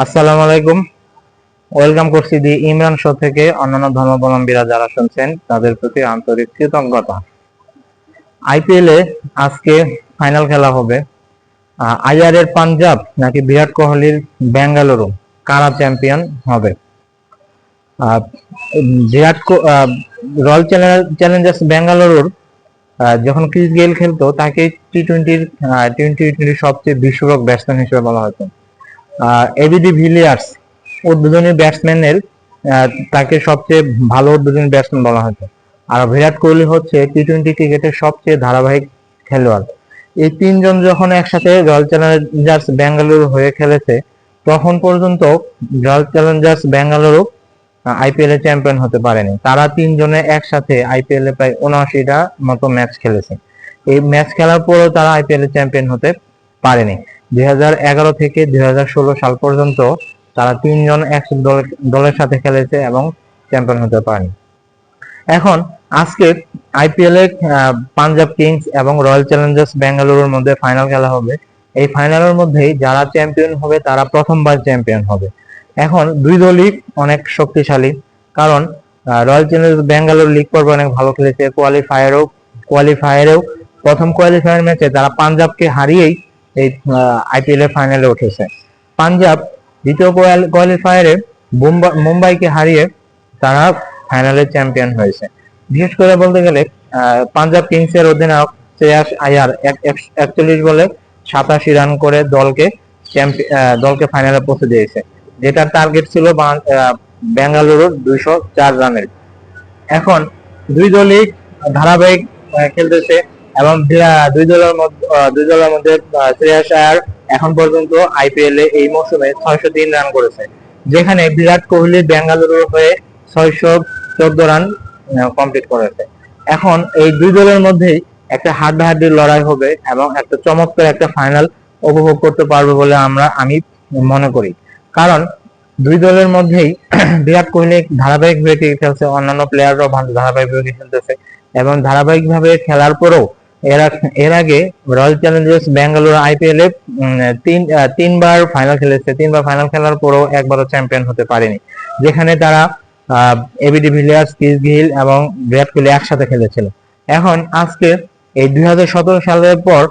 আসসালামু আলাইকুম। ওয়েলকাম করছি দি ইমরান শো থেকে। অন্যান্য ধর্মাবলম্বীরা যারা শুনছেন তাদের প্রতি আন্তরিক কৃতজ্ঞতা। আইপিএল এ আজকে ফাইনাল খেলা হবে। আইআর এর পাঞ্জাব নাকি বিরাট কোহলির বেঙ্গালুরু, কারা চ্যাম্পিয়ন হবে? আহ, বিরাট রয়্যাল চ্যালেঞ্জার্স বেঙ্গালুরুর যখন ক্রিস গেইল খেলতো তাকে টি টোয়েন্টির সবচেয়ে বিস্ফোরক ব্যাটসম্যান হিসেবে বলা হতো। এবিডি ভিলিয়ার্স উদ্বোধনী ব্যাটসম্যানের তাকে সবচেয়ে ভালো উদ্বোধনী ব্যাটসম্যান বলা হতো। আর বিরাট কোহলি হচ্ছে টি-20 ক্রিকেটের সবচেয়ে ধারাবাহিক খেলোয়াড়। এই তিনজন যখন একসাথে রয়্যাল চ্যালেঞ্জার্স বেঙ্গালুরু হয়ে খেলেছে, তখন পর্যন্ত রয়্যাল চ্যালেঞ্জার্স বেঙ্গালুরু আইপিএল এ চ্যাম্পিয়ন হতে পারেনি। তারা তিনজনে একসাথে আইপিএল এ প্রায় 79টা মতো ম্যাচ খেলেছে। এই ম্যাচ খেলার পরেও তারা আইপিএল এ চ্যাম্পিয়ন হতে পারেনি। 2011 থেকে 2016 সাল পর্যন্ত তারা তিনজন এক দলের সাথে খেলেছে এবং চ্যাম্পিয়ন হতে পারেনি। এখন আজকে আইপিএল এ পাঞ্জাব কিংস এবং রয়্যাল চ্যালেঞ্জার্স বেঙ্গালুরুর মধ্যে ফাইনাল খেলা হবে। এই ফাইনালের মধ্যেই যারা চ্যাম্পিয়ন হবে তারা প্রথমবার চ্যাম্পিয়ন হবে। এখন দুই দলই অনেক শক্তিশালী, কারণ রয়্যাল চ্যালেঞ্জার্স বেঙ্গালুরু লিগ পর্বে অনেক ভালো খেলেছে। কোয়ালিফায়ারেও প্রথম কোয়ালিফায়ার ম্যাচে তারা পাঞ্জাবকে হারিয়েই এই আইপিএল এর ফাইনালে উঠেছে। পাঞ্জাব দ্বিতীয় কোয়ালিফায়ারে মুম্বাইকে হারিয়ে তারা ফাইনালে চ্যাম্পিয়ন হয়েছে। বিশেষ করে বলতে গেলে পাঞ্জাব কিংস এর অধিনায়ক শ্রেয়াস আয়ার 41 বলে 87 রান করে দলকে ফাইনালে পৌঁছে দিয়েছে, যেটার টার্গেট ছিল বেঙ্গালুরুর 204 রানের। এখন দুই দলই ধারাবাহিক খেলতেছে এবং দুই দলের মধ্যে শ্রেয়াস আয়ার এখন পর্যন্ত আইপিএল এ এই মৌসুমে 603 রান করেছে, যেখানে বিরাট কোহলি বেঙ্গালুরুর হয়ে 614 রান কমপ্লিট করেছে। এখন এই দুই দলের মধ্যেই একটা হাড্ডাহাড্ডি লড়াই হবে এবং একটা চমৎকার একটা ফাইনাল উপভোগ করতে পারবে বলে আমি মনে করি। কারণ দুই দলের মধ্যেই বিরাট কোহলি ধারাবাহিকভাবে ক্রিকেট খেলছে, অন্যান্য প্লেয়াররাও ভালো ধারাবাহিকভাবে খেলতেছে এবং ধারাবাহিকভাবে খেলার পরেও এর আগে রয়্যাল চ্যালেঞ্জার্স বেঙ্গালুরু আইপিএল এ তিনবার ফাইনাল খেলেছে। তিনবার ফাইনাল খেলার পরেও একবারও চ্যাম্পিয়ন হতে পারেনি, যেখানে তারা এবিডি ভিলিয়ার্স, ক্রিস গেইল এবং বিরাট কোহলি একসাথে খেলেছিল। এখন আজকে এই 2017 সালের পর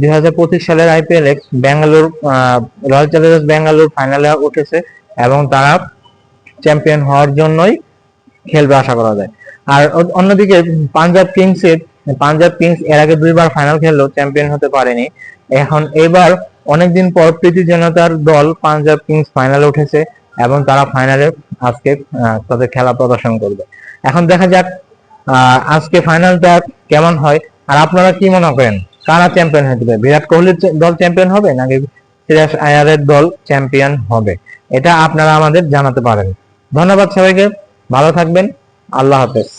2025 সালের আইপিএল এ রয়্যাল চ্যালেঞ্জার্স বেঙ্গালুরু ফাইনালে উঠেছে এবং তারা চ্যাম্পিয়ন হওয়ার জন্যই খেলবে আশা করা যায়। আর অন্যদিকে পাঞ্জাব কিংস এর আগে দুইবার ফাইনাল খেললেও চ্যাম্পিয়ন হতে পারেনি। এখন এবার অনেকদিন পর প্রীতি জনতার দল পাঞ্জাব কিংস ফাইনালে উঠেছে এবং তারা ফাইনালে আজকে তাদের খেলা প্রদর্শন করবে। এখন দেখা যাক আজকে ফাইনালটা কেমন হয়। আর আপনারা কি মনে করেন, কারা চ্যাম্পিয়ন হতে পারে? বিরাট কোহলির দল চ্যাম্পিয়ন হবে নাকি শ্রেয়াস আয়ারের দল চ্যাম্পিয়ন হবে? এটা আপনারা আমাদের জানাতে পারেন। ধন্যবাদ সবাইকে, ভালো থাকবেন, আল্লাহ হাফেজ।